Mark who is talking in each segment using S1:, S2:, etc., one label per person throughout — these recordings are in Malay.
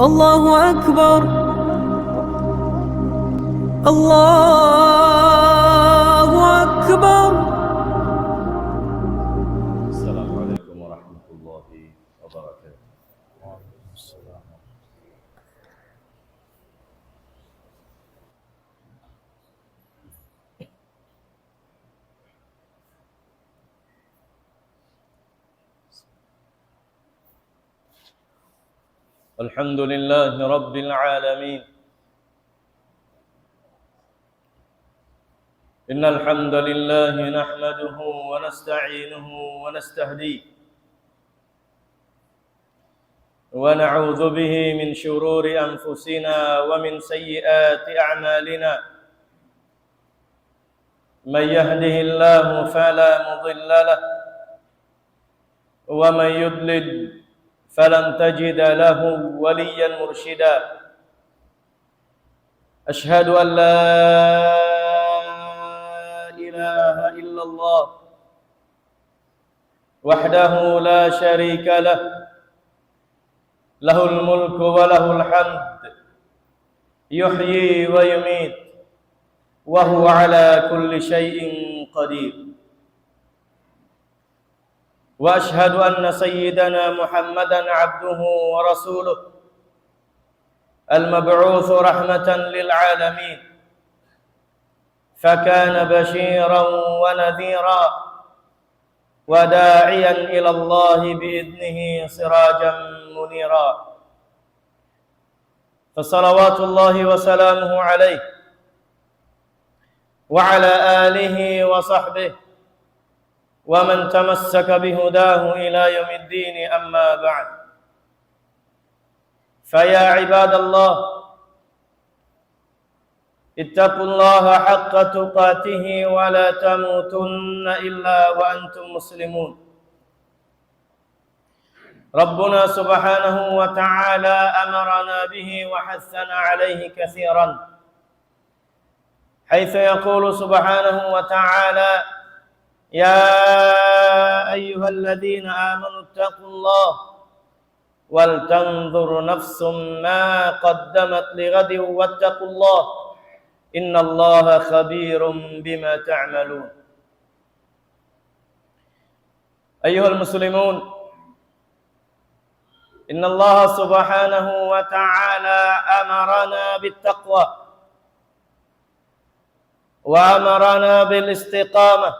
S1: الله أكبر الله أكبر.
S2: السلام عليكم ورحمة الله وبركاته. الحمد لله رب العالمين. إن الحمد لله نحمده ونستعينه ونستهديه ونعوذ به من شرور أنفسنا ومن سيئات أعمالنا. من يهده الله فلا مضل له ومن يضلل فلن تجد له وليا مرشدا. أشهد أن لا إله إلا الله وحده لا شريك له، له الملك وله الحمد، يحيي ويميت وهو على كل شيء قدير. وأشهد أن سيدنا محمدًا عبده ورسوله المبعوث رحمة للعالمين، فكان بشيرًا ونذيرًا وداعيًا إلى الله بإذنه سراجًا منيرًا. فصلوات الله وسلامه عليه وعلى آله وصحبه ومن تمسك بهداه إلى يوم الدين. أما بعد، فيا عباد الله، اتقوا الله حق تقاته ولا تموتن إلا وأنتم مسلمون. ربنا سبحانه وتعالى أمرنا به وحثنا عليه كثيرا، حيث يقول سبحانه وتعالى: يا أيها الذين آمنوا اتقوا الله ولتنظر نفس ما قدمت لغد واتقوا الله إن الله خبير بما تعملون. أيها المسلمون، إن الله سبحانه وتعالى أمرنا بالتقوى وأمرنا بالاستقامة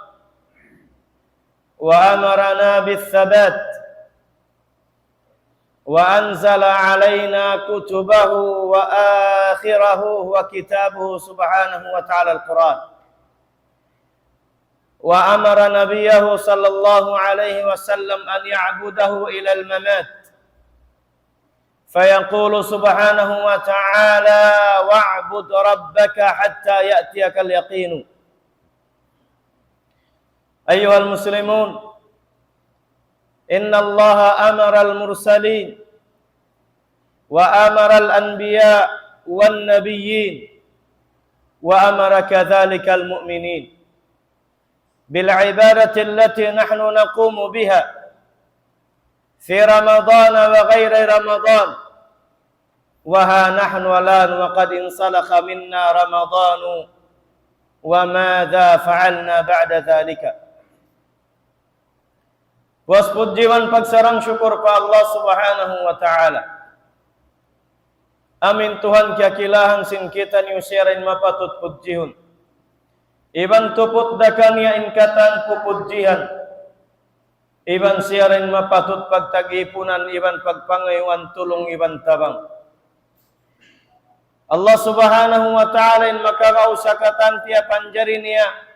S2: وأمرنا بالثبات، وأنزل علينا كتبه وآخره هو كتابه سبحانه وتعالى القرآن، وأمر نبيه صلى الله عليه وسلم أن يعبده إلى الممات، فيقول سبحانه وتعالى: واعبد ربك حتى يأتيك اليقين. أيها المسلمون، إن الله أمر المرسلين وأمر الأنبياء والنبيين وأمر كذلك المؤمنين بالعبادة التي نحن نقوم بها في رمضان وغير رمضان. وها نحن الآن وقد انسلخ منا رمضان، وماذا فعلنا بعد ذلك. Puas pujian pagsarang syukur pa Allah subhanahu wa ta'ala. Amin Tuhan kiakilahan sin kita ni usirin mapatut pujihun. Iban tuput dakan ya inkatan pupujihan. Iban siarin mapatut pagtagipunan, iban pagpangayuan tulong, iban tabang. Allah subhanahu wa ta'ala in makakausakatan tiya panjari niya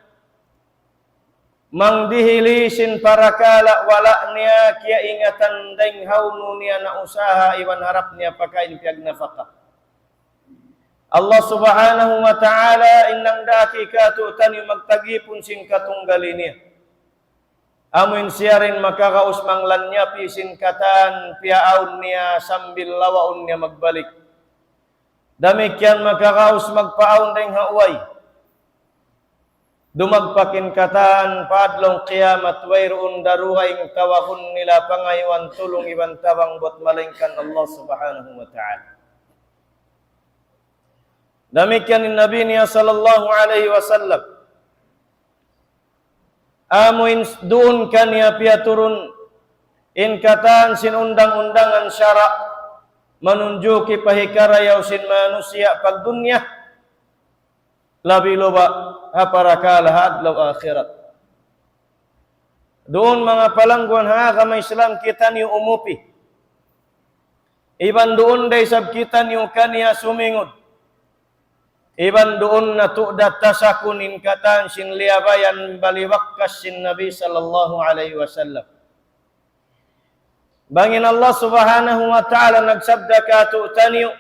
S2: mangdihilisin para kala wala niya kia ingatan daing haunu niya na usaha iwan harap niya pakain piag nafaka. Allah subhanahu wa ta'ala innang daki katutan yung magtagipon sing katunggali niya. Amuin siyarin makakaus manglan niya pisin katan piaun niya sambil lawaun niya magbalik. Damikian makakaus magpaun daing hauay. Dumagpakin katan padlong kiamat wayroon daruhaing tawahun nila pangayuan tulong iban tawang buat malingkan Allah subhanahu wa ta'ala. Demikian Nabi niya sallallahu alaihi wasallam. Amuin duun kaniya pia turun in kataan sin undang-undangan syara menunjuki pahikarayaw sin manusia pag dunya labi loba haparakala hadlaw akhirat. Doon mga palangguan ha kama Islam kita ni umupi. Iban doon day sab kita ni kaniya sumingod. Iban doon na tu'dat tasakunin katan sin liabayan baliwakkas sin Nabi sallallahu alaihi wasallam. Bangin Allah subhanahu wa ta'ala nagsabda ka tu'taniyo.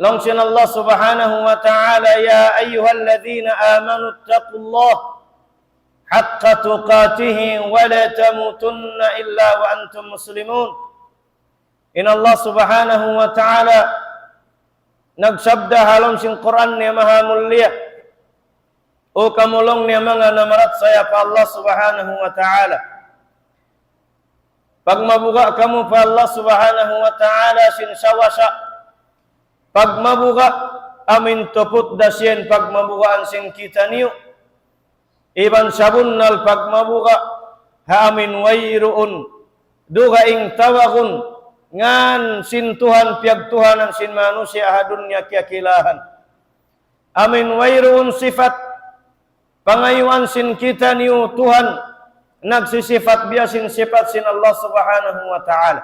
S2: Long sin Allah subhanahu wa ta'ala ya ayyuhalladhina amanu attaqullah haqqa tuqatihi wa la tamutunna illa wa antum muslimun. In Allah subhanahu wa ta'ala nagsabda halom sin Quran niya maha mulia o kamulong niya mga namarat saya pa Allah subhanahu wa ta'ala. Pag mabuga kamu pa Allah subhanahu wa ta'ala sin sawasa, pag mabuga amin tuput dasyen pag mabugaan sin kita niyo, iban sabunnal pag mabuga ha amin wayruun dugaing tawagun ngan sin Tuhan piag Tuhanan sin manusia hadunya kiakilahan. Amin wayruun sifat pangayuan sin kita niyo Tuhan nagsisifat biasin sifat sin Allah subhanahu wa ta'ala.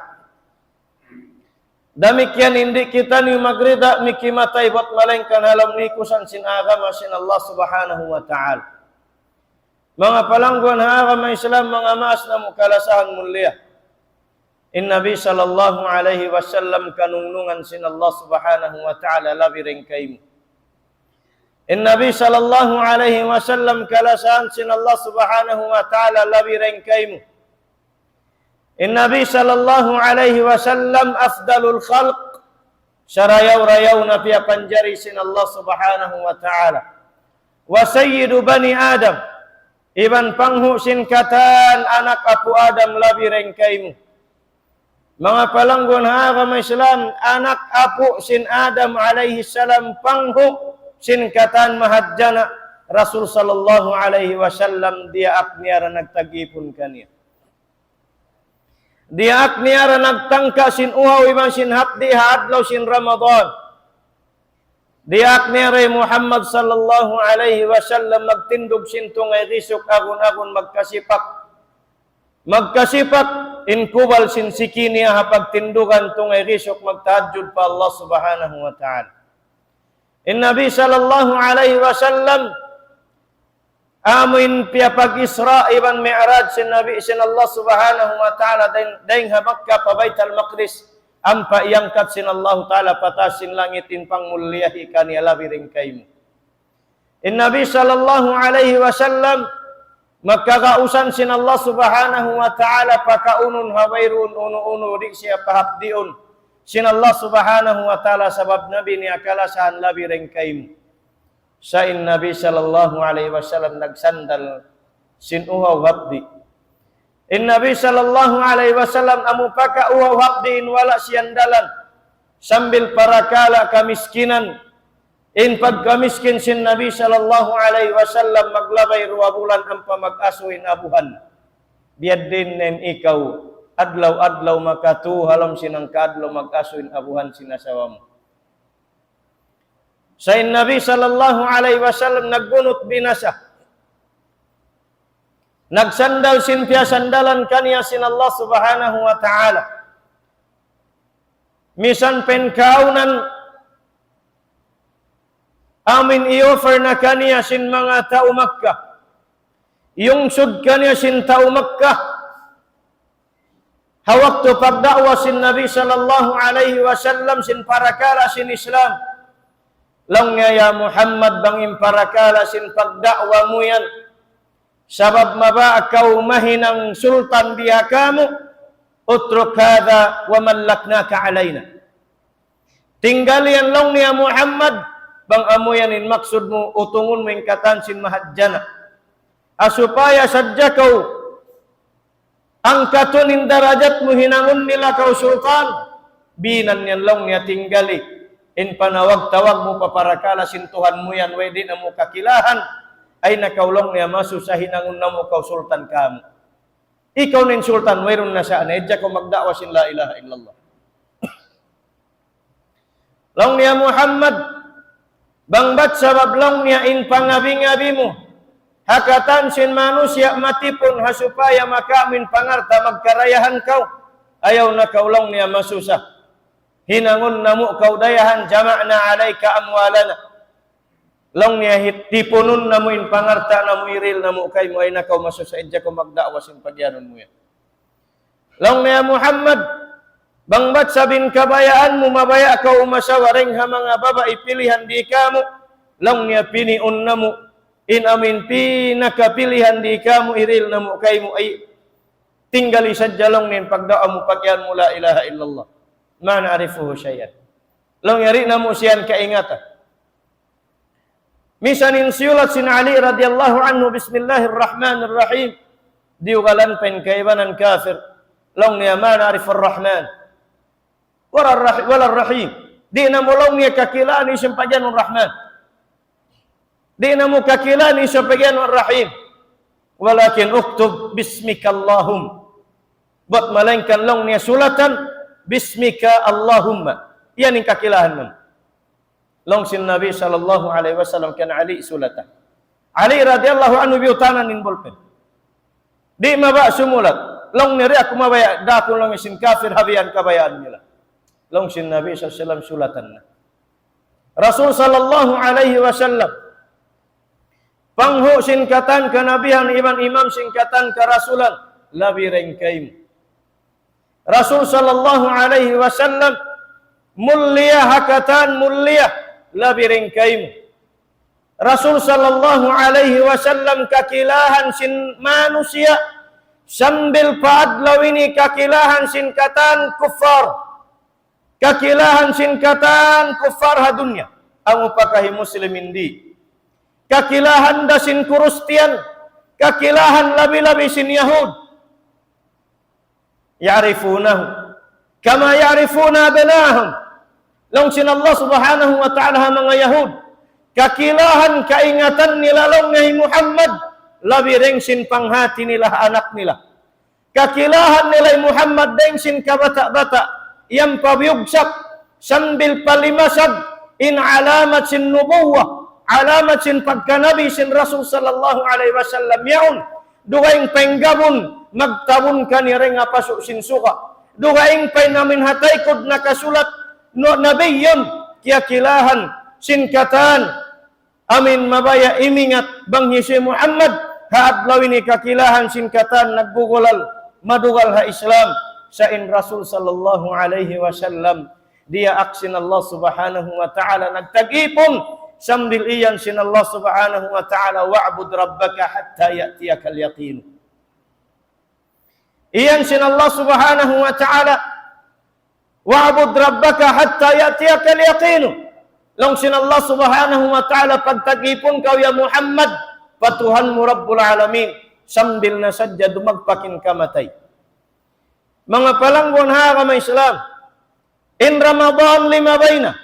S2: Demikian hindi kita niyo magrida mikimatay buat malengkan halam nikusan sin agama sin Allah subhanahu wa ta'ala. Mga palangguan ha agama Islam mga mas na mukalasahan mulia. In Nabi sallallahu alaihi wasallam kanungnungan sin Allah subhanahu wa ta'ala labi ring kaimu. In Nabi sallallahu alaihi wasallam kalasahan sin Allah subhanahu wa ta'ala labi ring kaimu. In Nabi sallallahu alaihi wasallam afdalul khalq syarayaw-rayaw na pia panjari sin Allah subhanahu wa ta'ala. Wa sayyidu bani Adam iban panghu sin katan anak apu Adam labi ring kaimu. Mga palangguan ha agama Islam, anak apu sin Adam alaihi salam panghu sin katan mahadjana Rasul sallallahu alaihi wasallam dia akniara nagtagipon kaniya. Dia akniara nagtangka sin uhaw iban sin hapdi haadlaw sin Ramadan. Dia akniara Muhammad sallallahu alaihi wasallam magtindog sin tungay risok agun-agun magkasipak. Magkasipak inkubal sin sikiniya hapag tindugan tungay risok magtahajjud pa Allah subhanahu wa ta'ala. In Nabi sallallahu alaihi wasallam amin pia pag Isra iban Mi'raj sin Nabi sin Allah subhanahu wa ta'ala daing ha Makkah pa Baitul Maqdis ampa iangkat sin Allah ta'ala patasin langitin pangmuliahi kaniya labi ring kaimu. In Nabi sallallahu alaihi wasallam magkakausan sin Allah subhanahu wa ta'ala pakaunun hawairun unu-unu di siya pahapdiun sin Allah subhanahu wa ta'ala sabab Nabi ni akalasahan labi ring kaimu. Sa in Nabi sallallahu alaihi wasallam nagsandal sin uhaw hapdi. In Nabi sallallahu alaihi wasallam amu paka uhaw hapdi in wala siyandalan sambil parakala kamiskinan. In pagkamiskin sin Nabi sallallahu alaihi wasallam maglabay 2 bulan ampa mag-asuin abuhan. Biad din nen ikaw adlaw-adlaw makatu halam sinang kadlaw mag-asuin abuhan sinasawam. Sa in Nabi sallallahu alaihi wasallam naggunot binasa. Nagsandal sin pia sandalan kaniya sin Allah subhanahu wa ta'ala. Misan penkaunan amin i-offer na kaniya sin mga tao Makkah. Yung sud kaniya sin tao Makkah. Hawak to pagdakwa sin Nabi sallallahu alaihi wasallam sin parakala sin Islam. Lang nga ya Muhammad bangin parakala sin pagdakwa mo yan. Sabab maba kau mahinang sultan biha kamu. Utruk hadha wa mallaknaka alayna. Tinggalian lang niya Muhammad. Bang amuyanin maksud mo utungun mo yung katansin mahadjana. Asupaya sadya kau ang katunin darajat mo hinangun nila kau sultan. Binan yan lang niya tinggali. In panawag-tawag mo paparakala sin Tuhan mo yan, way di na mo kakilahan, ay nakaulong niya masusahin ang unang mo kau sultan kamu. Ikaw nin sultan, mayroon na siya, edya ko magdakwa sin la ilaha illallah. Long niya Muhammad, bangbat sabab long niya in pangabi-ngabi mo, hakatan sin manusia matipon hasupaya makamin pangarta magkarayahan kau, ayaw na kaulong niya masusah. Hinangon namu kau dayahan jama'na alaika amwalana. Long niya tipunun namu in pangarta namu iril namu kay mo ay nakaw masusaid ko magdakwa sin pagyanon mo yan. Long niya Muhammad, bangbat sabin kabayaan mo mabaya kau umasawaring ha mga babae pilihan di kamu. Long niya piniun namu in amin pinakapilihan di kamu iril namu kay mo ay tinggali sadya long nin pagdakwa mo pagyan mo la ilaha illallah. Ma na'rifuhu syai'an. Long yari na mo siyan kaingatan. Misanin siyulat sin Ali radhiyallahu anhu bismillahirrahmanirrahim. Diugalan pen kaibanan kafir. Long niya ma na'rifur rahman. Walar rahim. Di na mo long niya kakilaan isang pagyan ng rahman. Di na mo kakilaan isang pagyan ng rahim. Walakin uktub bismikallahum. Buat malengkan long niya sulatan bismika Allahumma. Yan ang kakilahan mo. Long sin Nabi sallallahu alaihi wasallam kan Ali sulatan. Ali radhiyallahu anhu biutanan nin bolpen. Di maba sumulat. Long niri aku mabaya dapun long sin kafir habian kabayaan nila. Long sin Nabi sallallahu alaihi wasallam sulatan na. Rasul sallallahu alaihi wasallam panghu singkatan kanabihan iman imam singkatan kerasulan labi rengkaim. Rasul sallallahu alaihi wasallam mulia hakatan mulia labi rengkaim. Rasul sallallahu alaihi wasallam kakilahan sin manusia sambil paadlaw ini kakilahan sin katan kufar. Kakilahan sin katan kufar ha dunya. Ang upakahi muslimin di. Kakilahan da sin Kristian, kakilahan labi-labi sin Yahud. Ya'rifunahu kama ya'rifuna abnahum. Long sin Allah subhanahu wa ta'ala mga Yahud, kakilahan kaingatan nila long ngay Muhammad, labi ring sin panghati nila anak nila. Kakilahan nila Muhammad deng sin kabata-bata, yang pabiyugsak, sambil palimasad, in alamat sin nubuwah, alamat sin pagkanabi sin Rasul sallallahu alaihi wasallam yaun, dugaing penggabun, magtabun ka ni ring apasok sin suka. Dugaing pay namin hatay kod nakasulat no nabiyon kiyakilahan sinkatan amin mabaya imingat bang Yesus Muhammad haadlaw ini kakilahan sinkatan nagbugolal madugal ha Islam sa in Rasul sallallahu alaihi wasallam dia aksin Allah subhanahu wa ta'ala nagtagipon sambil iyan sin Allah subhanahu wa ta'ala wa'bud rabbaka hatta ya'tiyakal yaqin. Iyan sin Allah subhanahu wa ta'ala wa'bud rabbaka hatta ya'tiyakal yaqin. Long sin Allah subhanahu wa ta'ala pagtagipon kau ya Muhammad patuhan mo Rabbul Alamin sambil na sadya dumagpakin kamatay. Mga palanggon ha kamay Islam in Ramadan lima bayna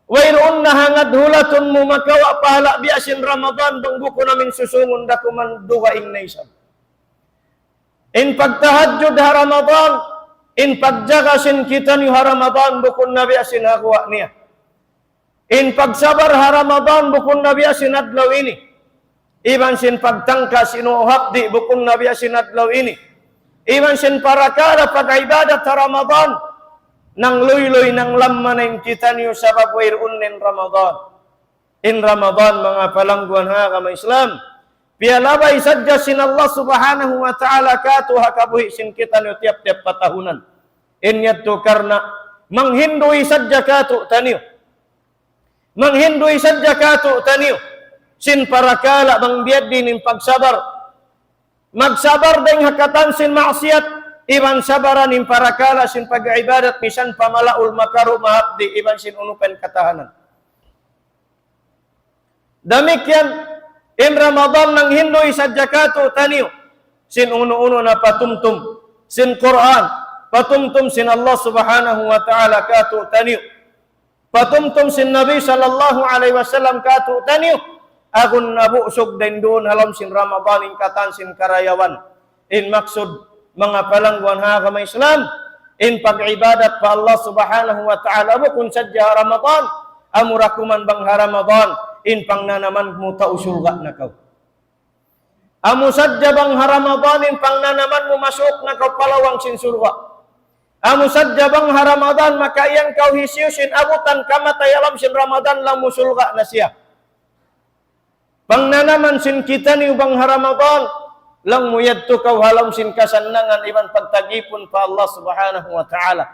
S2: wayroon na hangad hulatun mo makawa pahala biasin Ramadan bang buko namin susungon dakuman dugaing na isang. In pagtahajjud ha Ramadan, in pagjagasin kita ni ha Ramadan, bukun nabi asin hakuha niya. In pagsabar ha Ramadan, bukun nabi asin adlaw ini. Iban sin pagtangka sinuhap di, bukun nabi asin adlaw ini. Iban sin parakara pag-ibadat ha Ramadan, nang luy-luy nang lammanin kita niyo sabab wairun nin Ramadan. In Ramadan, mga palangguan ha kama Islam, pialabay sadya sin Allah subhanahu wa ta'ala katu hakabuhi sin kita niyo tiap-tiap patahunan. Inyadto karna manghindui sadya katu taniyo. Manghindui sadya katu taniyo. Sin parakala bang biad din pagsabar. Magsabar ding hakatan sin maksiat. Iban sabaran in parakala sin pag-ibadat misan pamalaul makaru mahabdi iban sin unupen katahanan. Demikian in Ramadan nang Hindu sadya katu taniyo sin uno-uno na patumtum sin Quran patumtum sin Allah subhanahu wa ta'ala katu taniyo patumtum sin Nabi sallallahu alaihi wasallam katu taniu agun nabu sug den doon halam sin Ramadan in katan sin karayawan in maksud mga palangguan ha kama Islam in pag-ibadat pa Allah subhanahu wa ta'ala kun sadya Ramadan amurakuman bang Ramadan in pangnanaman mo tausulga na kau amu sadya bang Ramadan in pangnanaman mo masuk na kau palawang sin surga amu sadya bang Ramadan maka iyang kau hisiusin abutan kamatay alam sin Ramadan lang musulga na siya pangnanaman sin kita ni bang Ramadan lang muyad to kau halam sin kasanangan iban pagtagipon pa Allah subhanahu wa ta'ala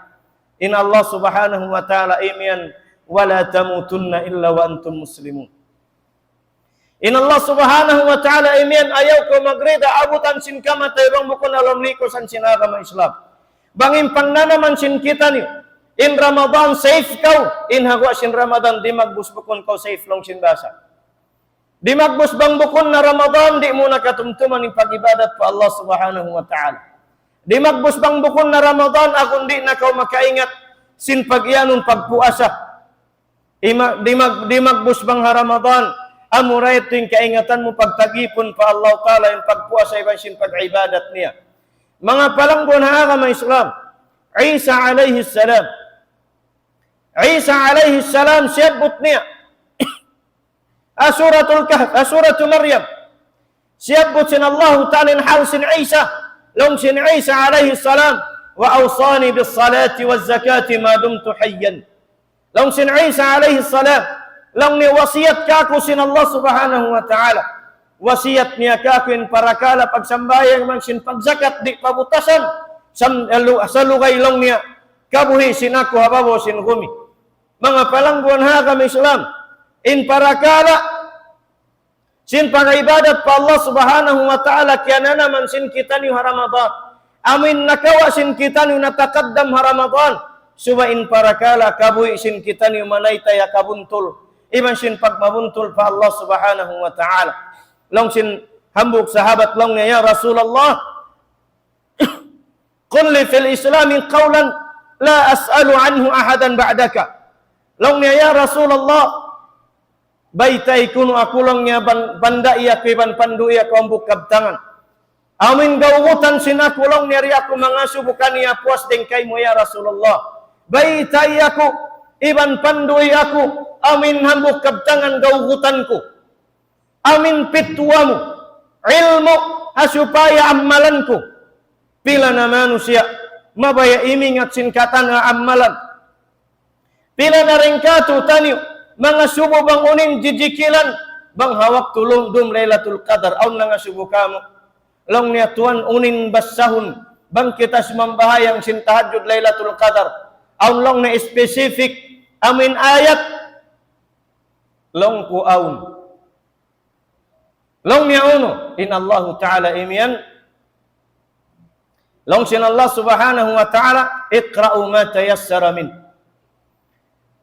S2: in Allah subhanahu wa ta'ala imian wala tamutunna illa wa antum muslimun in Allah subhanahu wa ta'ala imian ayaw ko magrida abutan sin kamatay bang bukon alam liko san sinagama Islam bangin pangnanaman sin kita ni in Ramadan safe kau in hagwa sin Ramadan di magbus bukon kau safe long sin basa di magbus bang bukon na Ramadan di mo nakatumtuman in pag-ibadat pa Allah subhanahu wa ta'ala di magbus bang bukon na Ramadan akong di na kau makaingat sin pag-ianong pagpuasa di magbus bang Ramadan amuray ito yung kaingatan mo pagtagipon pa Allah ta'ala yung pagpuasa iban sin pag-ibadat niya mga palanggon ha kama Islam Isa alayhi salam siyabot niya Suratul Kahf, Suratul Maryam. Siyabot sin Allah Ta'ala in hal sin Isa. Long sin Isa alayhi salam. Wa awsani bis salati waz zakati ma dumtu hayyan. Long sin Isa alayhi salam. Long ni wasiyat kako sin Allah subhanahu wa ta'ala. Wasiyat niya kako in parakala pagsambayang man sin pagzakat di pabutasan. Sa lugay long niya. Kabuhi sin ako hababo sin gumi. Mga palangguan ha kami Islam. In parakala sin pag-ibadat pa Allah subhanahu wa ta'ala kaya na naman sin kita ni Ramadan amin nakawa sin kita ni natakaddam Ramadan suba in parakala kabuhi sin kita ni manaytay kabuntul iban sin pagmabuntul pa Allah subhanahu wa ta'ala long sin hambuk sahabat long niya ya Rasulullah qul li fil islamin qawlan la as'alu anhu ahadan ba'daka long niya ya Rasulullah baitay kuno akulong niya banda iya kiban pandu iya kuambuk kabtangan. Amin gawutan sinakulong niya ri ako mga subukan niya puas dengkay mo ya Rasulullah. Baitay ako iban pandu iya ako amin hambuk kabtangan gawutan ko. Amin pitwa mo ilmu asupaya amalan ko. Pila na manusia mabaya imingat sinkatan nga amalan. Pila na rin kato tanyo mga subo bang unin jijikilan bang hawak tulong dum Lailatul Qadar aun nga subo kamo long niya tuan unin basahun bang kita sumambahayang sin tahajjud Lailatul Qadar aun long na specific amin ayat long ku aun long niya uno in Allah ta'ala imian long sin Allah subhanahu wa ta'ala iqra'u ma tayassara min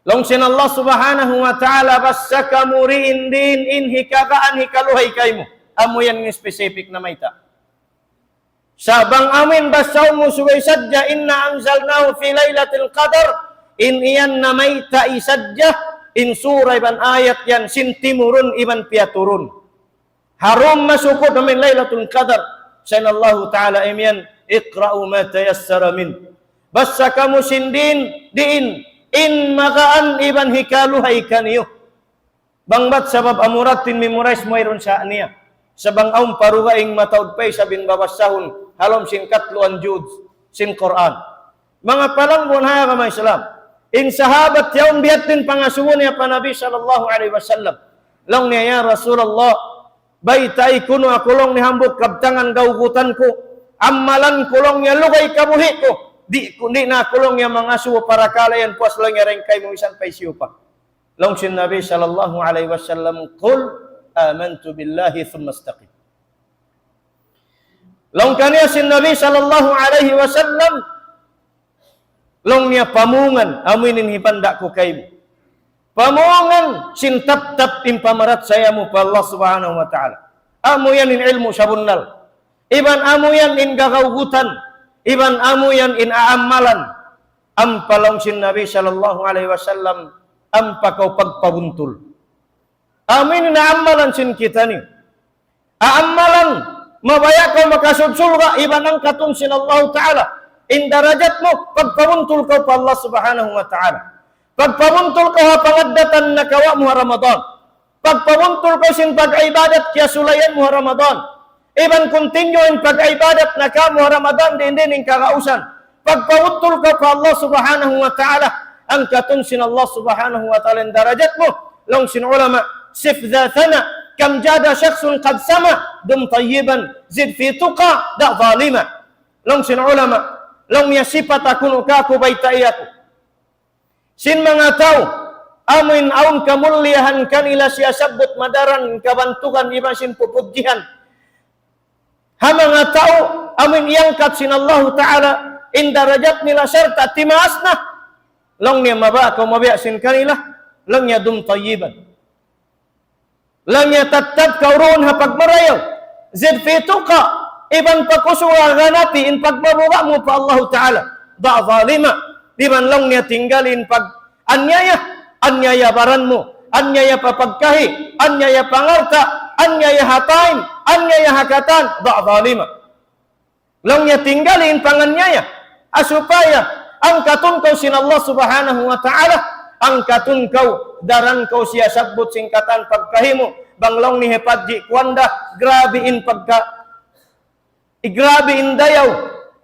S2: long sin Allah subhanahu wa ta'ala basaka muriin din in hikakaan hikaluhay kaymo amo yan ng specific na mayta sabang amin basaw mo suway sadya inna anzalnahu fi laylatil qadar in iyan na mayta isadya in surah iban ayat yan sintimurun iban piaturun harum masukot amin laylatul qadar sin Allah ta'ala imian iqra'u ma tayassara min basaka mo sindin diin in makaan iban hikaluhay kaniyo bangbat sabab amuratin memorize mo iron sa niya sabang aum parugaing mataud pay sabin babasahun halom sin katluan jud sin Quran mga palanggon haya ka mga Islam in sahabat yaun biyatin pangasuon niya pa Nabi sallallahu alaihi wasallam long niya ya Rasulullah baytay kuno akulong ni hambuk kabtangan gawgutan ko amalan kulong niya lugay kabuhi ko di na kulong yang mangasuh para kalayan puas lang yang kay mo isang paisiyo pa. Long sin Nabi sallallahu alaihi wasallam qul amantu billahi thumma istaqim. Long kaniya sin Nabi sallallahu alaihi wasallam long niya pamungan aminin hipanda ko kay mo. Pamungan sin tap impamarat saya mo pa Allah subhanahu wa ta'ala. Amo yan in ilmu sabunnal. Iban amo yan in gagawgutan. Iban amo yan in aamalan. Ampalong sin Nabi sallallahu alaihi wasallam ampa kau pagpabuntul. Amin na amalan sin kita ni. Amalan mabaya kau makasud surga iban ang katun sin Allah Ta'ala. In darajat mo, pagpabuntul kau pa Allah Subhanahu wa Ta'ala. Pagpabuntul kau pangaddatan na kawa mo Ramadan. Pagpabuntul kau sin pag-ibadat kaya sulayan mo Ramadan. Iban continue in pag-ibadat na ka mo Ramadan din in kakausan. Pagpabuntul kau pa Allah Subhanahu wa Ta'ala. Ang katun sin Allah Subhanahu wa Ta'ala in darajat mo. Long sin ulama, sif dhatana, kam jada syakhsun qad sama, dum tayyiban, zid fi tuqa, da zalima. Long sin ulama, long niya sifat akun ukaku baitaiyaku. Sin mga tao, amin aun kamulyahan kanila siya sabot madaran kabantukan iba sin pupudjihan. Ha mga tao, amin iangkat sin Allah Ta'ala, in darajat nila serta timaas na. Long niya maba kau mabiya sin kanila, long niya dum tayyiban. Long niya tatat kauroon ha pagmarayaw. Zid fi tuqa, iban pakusura ganati in pagmabuka mo pa Allah Ta'ala. Da zalima. Iban lang niya tinggalin pag anyaya baran mo, anyaya papagkahi, anyaya pangarta, anyaya hatain, anyaya hakatan, da zalima. Lang niya tinggalin panganyaya. Asupaya, ang katun kau sin Allah Subhanahu wa Ta'ala, ang katun kau, daran kau siya sabot singkatan pagkahimu, banglong ni hepadji kwanda, grabe in dayaw,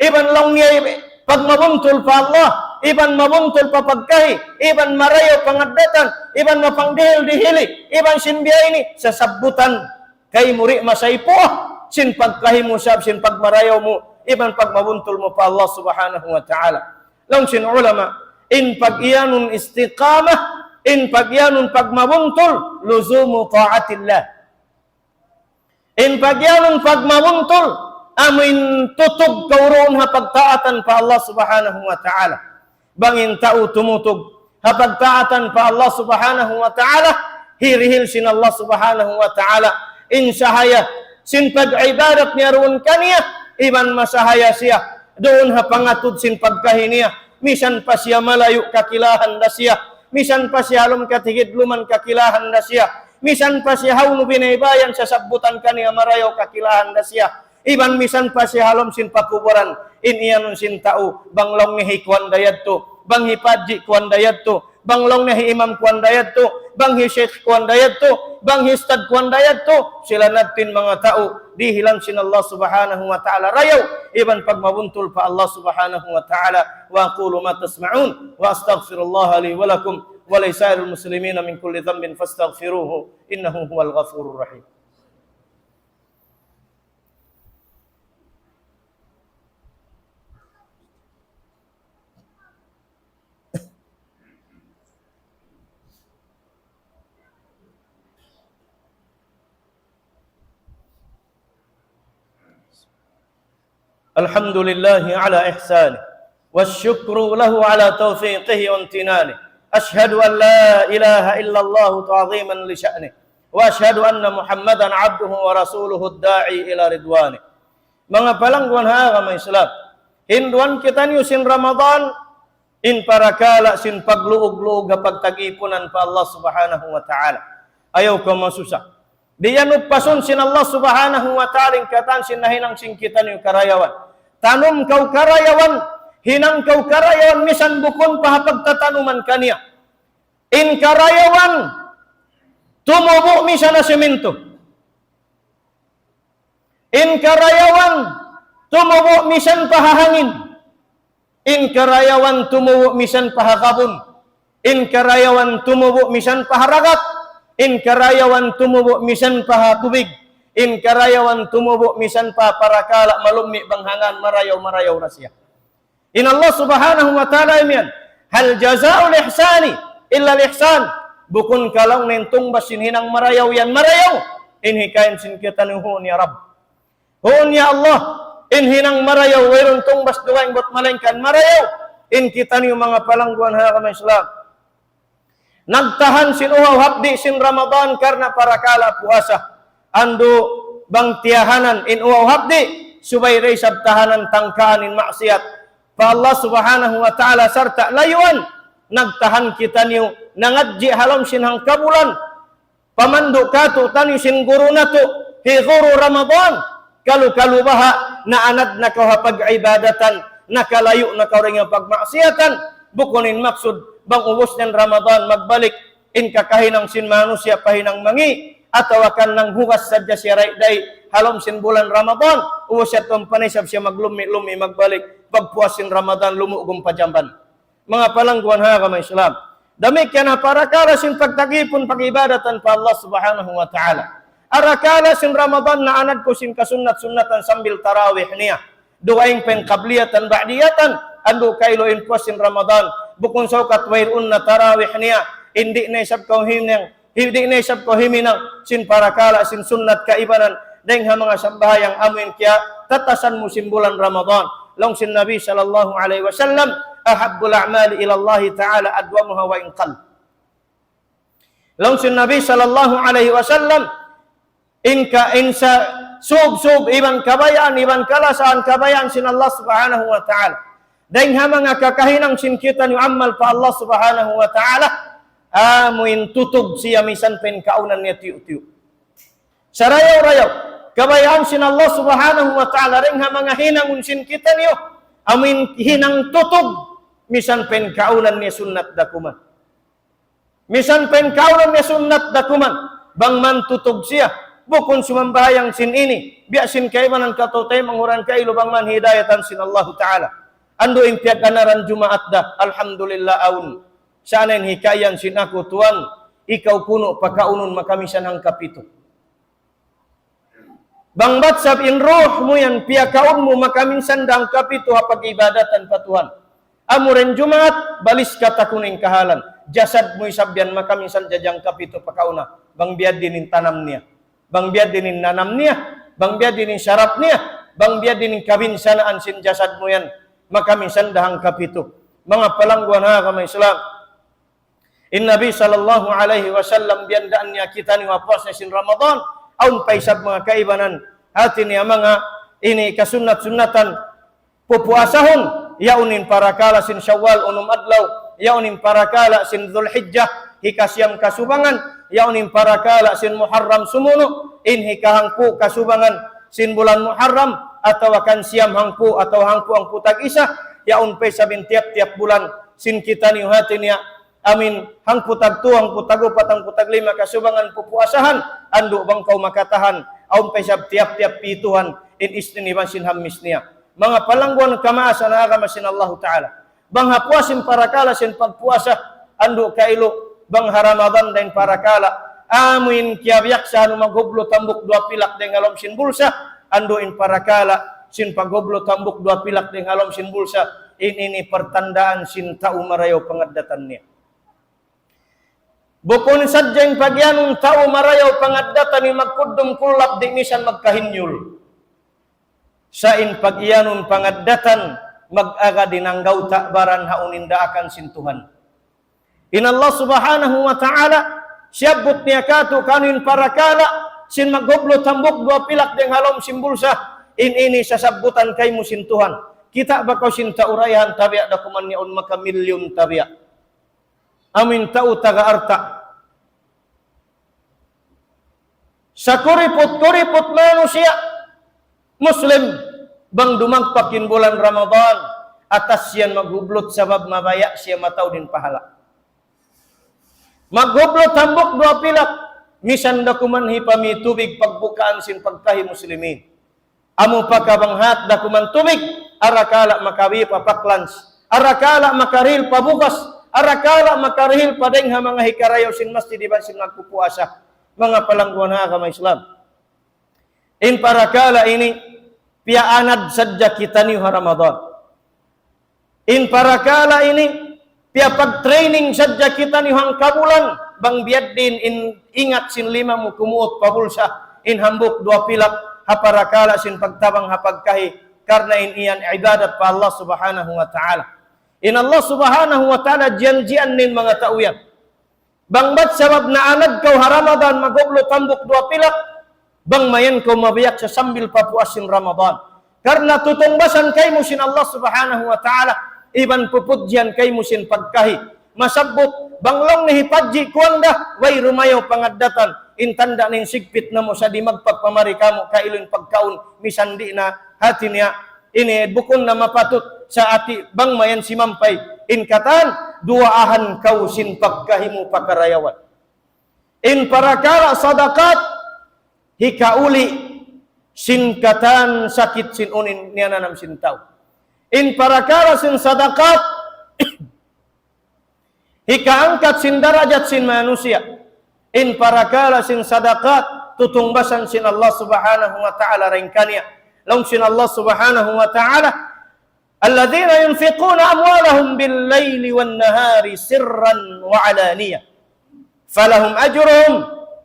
S2: iban long niya pag mabuntul pa Allah, iban mabuntul pa pagkahi, iban marayo pangaddatan, iban mapangdihil-dihili, iban sinbiya ini, sa sabutan, kay muri masaypo, sin pagkahi mo sab, sin pagmarayo mo, iban pag mabuntul mo pa Allah Subhanahu wa Ta'ala. Long sin ulama, in pag-iyanun istiqamah, in pag-iyanun pagmabuntul, luzumu ta'atillah. In pag-iyanun pagmabuntul, amin tutog kauroon ha pagtaatan pa Allah Subhanahu wa Ta'ala. Bangin tao tumutog ha pagtaatan pa Allah Subhanahu wa Ta'ala, hirihil sin Allah Subhanahu wa Ta'ala. In sahaya, sin pag-ibadat niya roon kaniya, iban masahaya siya, doon ha pangatod sin pagkahiniya, misan pa siya malayo kakilahan na siya, misan pa siya halom katigidluman kakilahan na siya, misan pa siya hawno binaybayan sa sabutan kaniya marayo kakilahan na siya, iban misan pa siya halom sin pakuburan, iniyanon sin tao, banglong ni hikwan dayad to, bang hipadji kwan dayad to, banglong ni imam kwan dayad to, bang hisyekh kwan dayad to, bang histad kwan dayad to, sila natin mga tao, dihilang sin Allah Subhanahu wa Ta'ala rayaw, iban pagmabuntul pa Allah Subhanahu wa Ta'ala, wa aqulu ma tasma'un, wa astaghfirullah li wa lakum, wa lisairil muslimina min kulli dhanbin fastaghfiruhu, innahu huwal ghafurur rahim. Alhamdulillahi ala ihsanih, wasyukru lahu ala taufiqihi wa imtinanihi. Ashhadu an la ilaha illallah ta'ziman li sya'nih, wa ashhadu anna Muhammadan abduhu wa rasuluhu ad-da'i ila ridwanih. Mga palangguan ha mga Islam, hinduan kita niyo sin Ramadan, in parakala sin pagluog-luog kapag tag-ipunan pa Allah Subhanahu wa Ta'ala. Ayaw ka masusa. Diyan upasun sin Allah Subhanahu wa Ta'ala katan sin nahinang sin kita niyo karayawan. Tanum kau karayawan, hinang kau karayawan, misan bukon pahapag tatanuman kaniya. In karayawan, tumubo misan na semento. In karayawan, tumubo misan pahahangin. In karayawan, tumubo misan pahakabun. In karayawan, tumubo misan paharagat. In karayawan, tumubo misan pahatubig. In karayawan tumubo misan pa parakala malumi banghangan marayaw rasya. In Allah Subhanahu wa Ta'ala imian, hal jazaa'ul ihsani illa al-ihsan. Bukun kalang nentong basin hinang marayaw yan marayaw. In hikayin sin kita nuhun ya Rabb. Hun ya Allah, in hinang marayaw wayron tong bas duwaing bot malengkan marayaw. In kita niyo mga palangguan ha kama Islam. Nagtahan sin uhaw hapdi sin Ramadan karena parakala puasa. Ando bang tiyahanan in uwaw hapdi subay ray sabtahanan tangkaan in maksiat pa Allah Subhanahu wa Ta'ala sarta layuan nagtahan kita niyo nangadji halam sinhang kabulan pamandu katu tani sin guru natu hi guru Ramadan kalu baha na anad na kau hapag ibadatan nakalayo na kau ring pagmaksiatan bukunin maksud bang ubos ng Ramadan magbalik in kakahinang sin manusia pahinang mangi atau akan nang hugas sadya siya day halom sin bulan Ramadan ubos siya tumpanisab siya maglumi-lumi magbalik pagpuasin Ramadan lumugong pajamban. Mga palangguan ha kamay Islam. Demikian para kala sin pagtagipon pag-ibadatan pa Allah Subhanahu wa taala. Arakala sin Ramadan na anad ko sin kasunat-sunatan sambil tarawih niya. Duaing pen qabliyatan ba'diyatan ando kaylo in puasin Ramadan. Bukun saukat wairun na tarawih niya. Hindi na isab ko himinang sin para kala sin sunnat kaibanan deng ha mga sambahayang amin kya tatasan mo sin bulan Ramadan. Long sin Nabi sallallahu alaihi wasallam ahabbul a'mali ila Allah ta'ala adwamuha wa in qall. Long sin Nabi sallallahu alaihi wasallam insa sub iban kabayan iban kalasaan kabayan sin Allah subhanahu wa ta'ala. Deng ha mga kakahinang sin kita ni amal pa Allah subhanahu wa ta'ala amuin tutug siya misan pen kaunan niya tiu-tiu. Sarayaw-rayaw kabayaan sin Allah subhanahu wa ta'ala ring ha mga hinangun sin kita niyo amin hinang tutog misan pen kaunan niya sunnat dakuman. Misan pen kaunan niya sunnat dakuman bang man tutog siya bukun sumambahayang sin ini biya sin kaimanan katotay manghuran kailo bang man hidayatan sin Allah ta'ala ando ing tiyak kanaran Jumaat da alhamdulillah aun saanin hikayan sin ako tuan ikaw puno pagkaunon makamisan hang kapito. Bang batsab in roh mo yan, piyakaon mo makaminsan dang kapito hapag ibadatan pa Tuhan. Amuren Jumaat, balis kata kuning kahalan. Jasad mo isabyan makaminsan jajang kapito pakauna. Bang biad dinin tanam niya. Bang biad dinin nanam niya. Bang biad dinin syarap niya. Bang biad dinin kabinsanaan sin jasad mo yan. Makaminsan dahang kapito. Mga palangguan ha kamay Islam. In Nabi sallallahu alaihi wasallam biandaan niya kita ni wapas na sin Ramadan. Aun paisab mga kaibanan hati niya mga ini kasunat-sunatan pupuasahon yaunin para kala sin Syawal unum adlaw yaunin para kala sin Dzulhijjah hikasyam kasubangan yaunin para kala sin Muharram sumuno in hikahangpu kasubangan sin bulan Muharram atau akan siam hangpu atau hangpu ang putag isa yaun paisabin tiap-tiap bulan sin kita ni hati niya amin hang putag tuang putag upat ang putag lima kasubangan pupuasahan anduk bang kau makatahan aun pesab tiap-tiap pituhan in istiniban sin hamis niya mga palangguan kamaasa na agama sin Allah ta'ala bang hapuasin para kala sin pagpuasa anduk kailo bang Ramadan dan para kala amin kiabiyak sa anu maghublo tambuk dua pilak deng alom sin bulsa anduin para kala sin paghublo tambuk dua pilak deng alom sin bulsa ini pertandaan sin tau marayaw pangadatan niya. Bukun sadyang pagyanong tao marayaw pangadatan ni magkudum kulap di misan magkahinyul. Sain pagyanong pangadatan mag-aga dinanggaw takbaran hauninda akan sintuhan. In Allah subhanahu wa ta'ala siyabot niya kato kanuin para kala sin maghublo tambok dua pilak deng halom simbulsa in ini sasabutan kay mo sintuhan. Kita bakaw sinta urayahan tabiak dakuman niya on maka milyon tabiak. Amin tau taga arta. Sa kuripot-kuripot manusia Muslim bang dumagpakin bulan Ramadan atas siyan maghublot sabab mabaya siya mataw din pahala. Maghublot tambok dua pilak misan dakuman hipami tubig pagbukaan sin pagkahi muslimin. Amo pa kabanghat dakuman tubig arakala makawi papaklans arakala makaril pabukas arakala makaril padeng ha mga hikarayaw sin masjid iban sin nagpupuasa mga palangguan ha kamay Islam. In parakala ini piaanad sadya kita ni Ramadan. In parakala ini pia pag-training sadya kita ni hang kabulan bang biad din in ingat sin lima mo kumuot pabulsa in hambuk dua pilak ha parakala sin pagtabang ha pagkahi karna in iyan ibadat pa Allah subhanahu wa ta'ala. In Allah subhanahu wa ta'ala janjian nin mga tauyan. Bangbat sabab na anad kau Ramadan magoblo tambok dua pilak bang mayan kau mabiyak sa sambil papuasin Ramadan. Karena tutungbasan kay mo sin Allah subhanahu wa ta'ala iban pupudyan kay mo sin pagkahi. Masabot banglong ni hipadji kuanda way rumayo pangaddatan intanda ning sigpit namo sa di magpagpamari kamo kailon pagkaon misandi na hati niya ini bukon na mapatut sa ati bangmayan si mampay inkatan duaahan kau sin pagkahimu pakarayawan in parakara sadakat hikauli sin katan sakit sin unin niya nanam sin tau in parakara sin sadakat hikaangkat sin darajat sin manusia in parakara sin sadakat tutungbasan sin Allah subhanahu wa ta'ala ringkania long sin Allah subhanahu wa ta'ala alladzina yunfiquna amwalahum bil laili wan nahari sirran wa alaniyah falahum ajruhum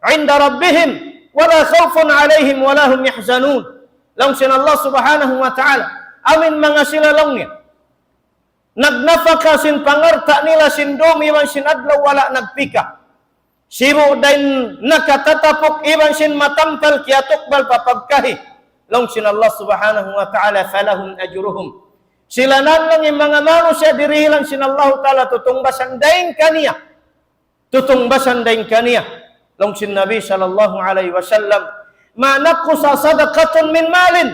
S2: 'inda rabbihim wala khaufun 'alaihim wala hum yahzanun long sin Allah subhanahu wa ta'ala amin mga silalongnya nagnafaka sin pangarta nila sin dumi man sin adlaw wala nagpika sibu dain nakatatapok iban sin matampal kiatukbal papagkahi long sin Allah subhanahu wa ta'ala falahum ajruhum silanan lang yung mga manusia dirihilan sin Allah ta'ala tutungbasan daing kaniya long sin Nabi sallallahu alaihi wasallam ma nakusa sadaqatun min malin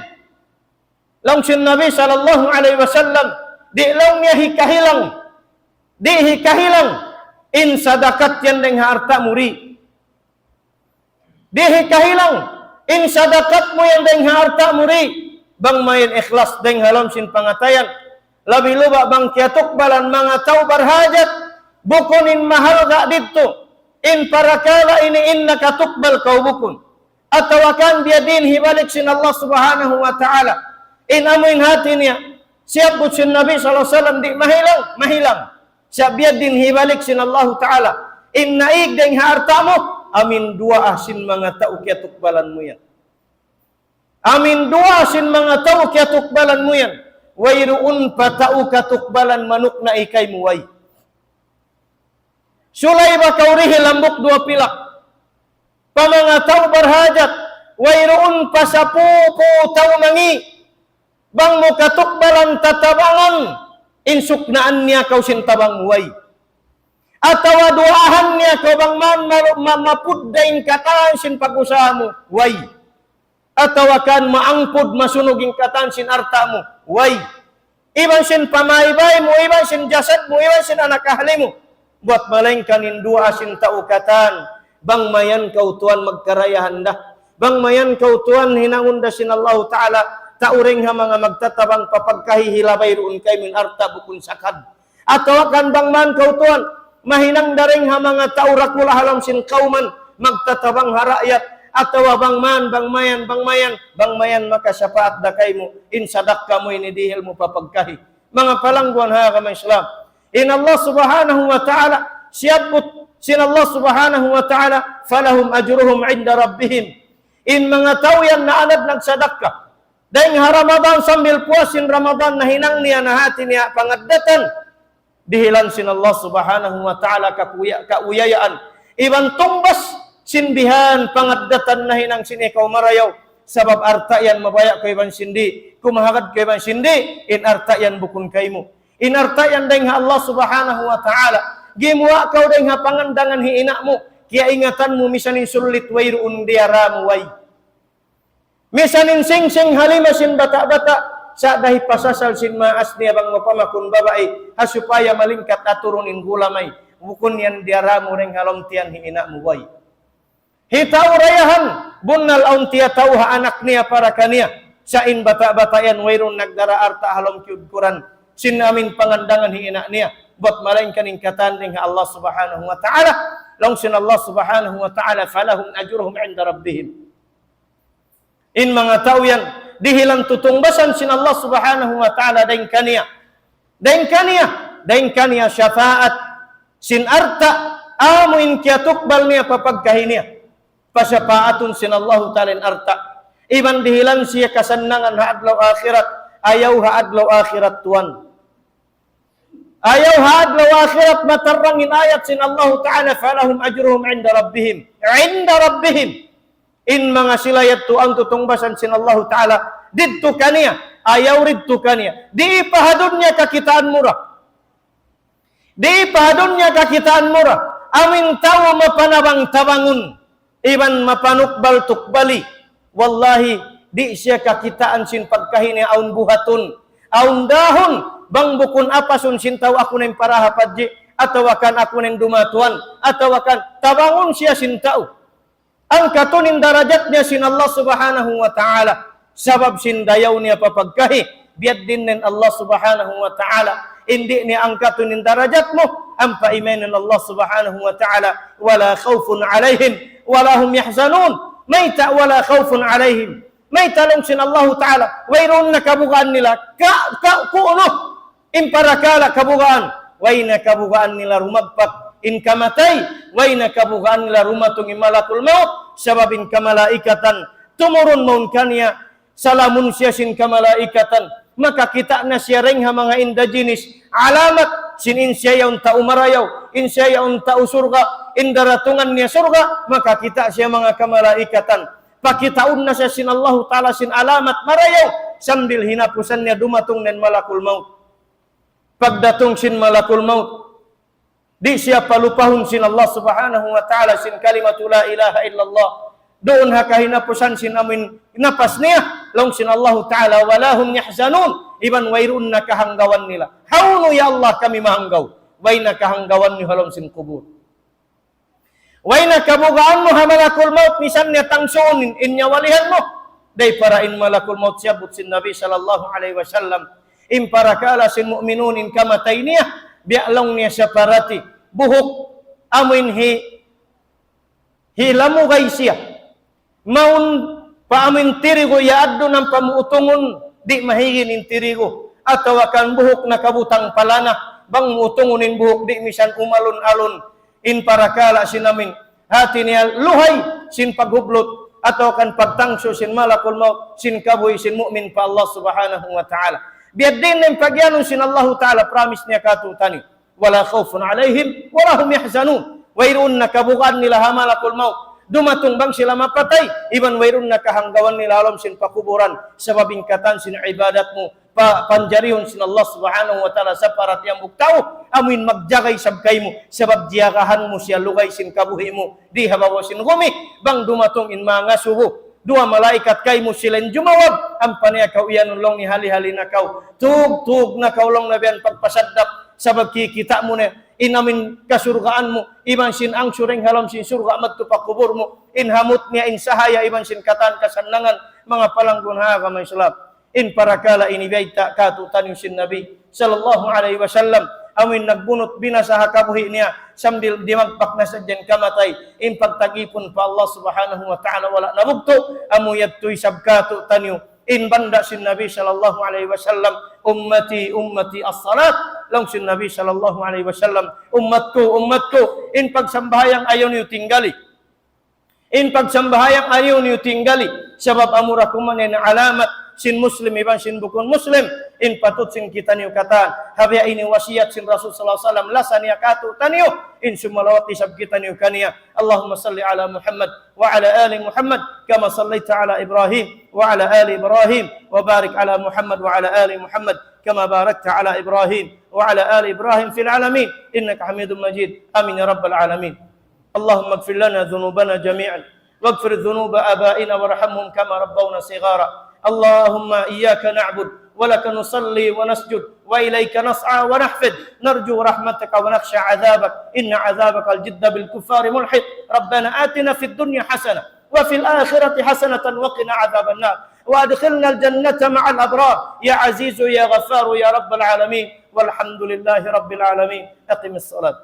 S2: long sin Nabi sallallahu alaihi wasallam di lang niya hikahilang in sadakat yan deng harta muri di hikahilang in sadakat mo yan deng harta muri bang mayin ikhlas deng halam sin pangatayan labi luba bang kiatukbalan mga tau barhajat bukunin mahal ga dito in parakala ini in nakatukbal kau bukun atawakan biadin hibalik sin Allah subhanahu wa ta'ala in amuin hati niya siap sin Nabi SAW di mahilang siap biadin hibalik sin Allah ta'ala in naik deng hartamu amin dua asin mga tau kiatukbalan mo yan amin dua asin mga tau kiatukbalan mo yan wayruun patau katukbalan manuk na ikay muway sulay ba kaurihi lambok dua pilak pamanga tau barhajat wayruun pasapupo tau mangi bang mo katukbalan tatabangan insuknaan niya kau sin tabang muway atawa duahan niya kau bang mapuddain kataan sin pag-usaha mo way atawa kan maangpud masunuging kataan sin arta mo way iban sin pamaybay mo iban sin jasad mo iban sin anak ahli mo buat malengkan in dua sin taukatan bang mayan kau tuan magkarayahan dah bang mayan kau tuan hinangun da sin Allah ta'ala tauring ha mga magtatabang papagkahihilabay roon kay min arta bukun sakad atawa kan bang man kau tuan mahinang daring ha mga taurakula halam sin kauman magtatabang harayat atawa bang mayan maka syafaat dakay mo in sadaka mo inidihil mo papagkahi mga palangguan ha kamay Islam in Allah subhanahu wa ta'ala siyabot sin Allah subhanahu wa ta'ala falahum ajruhum 'inda rabbihim in mga tao yan na anad nagsadaka dahil Ramadan sambil puasin Ramadan na hinang niya na hati niya pangaddatan dihilan sin Allah subhanahu wa ta'ala kauyayaan iban tumbas sinbihan pangaddatan na hinang sin ikaw marayaw sabab arta yan mabaya ko iban sindi kumahagad ko iban sindi in arta yan bukun kaymo in arta yan dahil Allah subhanahu wa ta'ala gimuwa kau dahil pangandangan hiina mo kaya ingatan mo misanin sulit wayroon diara mo way misanin sing halima sin bata-bata sa dahi pasasal sin maas niya bang mapamakun babae hasupaya malingkat aturunin gulamay bukun yan diaramu ring halong tiyan hiina muway hitaw rayahan bunnal aun tiya tauha anak niya para kaniya sa in bata-bata yan wayron nagdara arta halong kiudkuran sin amin pangandangan hiina niya buat malingkan ingkatan ring Allah subhanahu wa ta'ala long sin Allah subhanahu wa ta'ala falahum ajruhum 'inda rabbihim in mga tao yan dihilang tutungbasan sin Allah subhanahu wa ta'ala daing kaniya syafaat sin arta amuin kiatukbal niya papagkahi niya pasyafaatun sin Allah ta'ala in arta iban dihilang siya kasannangan haadlaw akhirat ayaw haadlaw akhirat tuan ayaw haadlaw akhirat matarangin ayat sin Allah ta'ala falahum ajruhum 'inda rabbihim in mga silayat tu ang tutungbasan sin Allah ta'ala didto kaniya ayaw ridto kaniya di ipahadod niya kakitaan mura Di padunya kakitaan murah. Amin tahu mapanabang-tabangun. Iban mapanukbal tukbali. Wallahi, di siya kakitaan sin pagkahini aun buhatun. Aun dahon. Bang bukun apa sun sintaw ako na yung parahapadji. Atau akan aku na yung dumatuan. Atau akan tabangun siya sintaw. Ang katunin darajatnya sin Allah subhanahu wa ta'ala. Sabab sin dayaw niya papagkahi. Biad din nin Allah subhanahu wa ta'ala. Hindi ni angkatunin darajat mo ang paimanin Allah subhanahu wa ta'ala wala khawfun alaihim wala hum yahzanun mayta wala khawfun alaihim mayta lang sin Allah ta'ala wayron na kabugaan nila kuno imparakala kabugaan way na kabugaan nila rumagpak in kamatay way na kabugaan nila rumatong malakul maut sababin kamalaikatan tumurun maun kanya salamun siya sin kamalaikatan maka kita na siya ring ha mga indigenous alamat sinin siya yung taumarayaw in siya yung tausurga in daratungan niya surga maka kita siya mga kamalaikatan pakitaun na siya sin Allah ta'ala sin alamat marayaw sambil hinapusan niya dumatong nen malakul maut pagdatong sin malakul maut di siya palupahon sin Allah subhanahu wa ta'ala sin kalimatu la ilaha illallah doon ha kahinapusan sin amin napas niya long sin Allah ta'ala walahum yahzanun iban wayrun na kahanggawan nila hawno ya Allah kami mahanggaw way na kahanggawan ni halom sin kubur way na kabugaan mo ha malakul maut misan niya tangsoon inyawalihan mo day para in malakul maut siyabot sin Nabi sallallahu alaihi wasallam in parakala sin mu'minun in kamatay niya bialong niya siya parati buhok amin hilamugay siya maun paamin tirigo yaaddo ng pamuutungon di mahigin in tirigo ataw akan buhok na kabutang palana bang muutungonin buhok di misan umalon-alon in parakala sinamin hati niya luhay sin paghublot ataw kan pagtangso sin malakul maut sin kabuhi sin mu'min pa Allah subhanahu wa ta'ala biad din ng pagyanon sin Allah ta'ala promise niya katutani wala khawfun alaihim wala hum yahzanun wayroon na kabukaan nila ha malakul maut dumatong bang sila mapatay iban wayron na kahanggawan nila alam sin pakuburan sababing katan sin ibadat mo panjarihon sin Allah subhanahu wa ta'ala sa parat yang buktaw amin magjagay sabkay mo sabab diyakahan mo siya lugay sin kabuhi mo di habawa sin gumi bang dumatong in mga subo dua malaikat kay mo silang jumawab ang panaya kaw iyan long ni hali-hali na kaw tug na kaw long na biyan pagpasadap sabab kikita mo na inamin kasurgaan mo iban sin ang suring halam sin surga magtupak kubur mo inhamut niya in sahaya iban sin katan kasanangan mga palanggun ha kamay sulap in parakala inibayta katutan yung sin Nabi sallallahu alaihi wasallam amin nagbunot binasa hakabuhi niya sambil dimagpak na sa dyan kamatay in pagtagipon pa Allah subhanahu wa ta'ala wala nabugto amu yadtoy sabkatu tanyo in banda sin Nabi sallallahu alaihi wasallam ummati as-salat lang sin Nabi sallallahu alaihi wasallam ummatku in pagsambahayang ayaw niyo tinggali sabab amura kumanen alamat sin muslim iban sin bukun muslim in patut sin kita niyo katan habya ini wasiat sin Rasul sallallahu alaihi wasallam lasan ya katu taniyo in sumalawat isab kita niyo kaniya Allahumma salli ala Muhammad wa ala ali Muhammad kama sallaita ala Ibrahim wa ala ali Ibrahim wa barik ala Muhammad wa ala ali Muhammad kama barakta ala Ibrahim wa ala ali Ibrahim fil alamin innaka Hamidum Majid amin ya rabbal alamin Allahumma ighfir lana dhunubana jami'an waghfir dhunuba abaina warhamhum kama rabbawna sighara اللهم إياك نعبد ولك نصلي ونسجد وإليك نسعى ونحفد نرجو رحمتك ونخشى عذابك إن عذابك الجد بالكفار ملحق ربنا آتنا في الدنيا حسنة وفي الآخرة حسنة وقنا عذاب النار وأدخلنا الجنة مع الأبرار يا عزيز يا غفار يا رب العالمين والحمد لله رب العالمين أقم الصلاة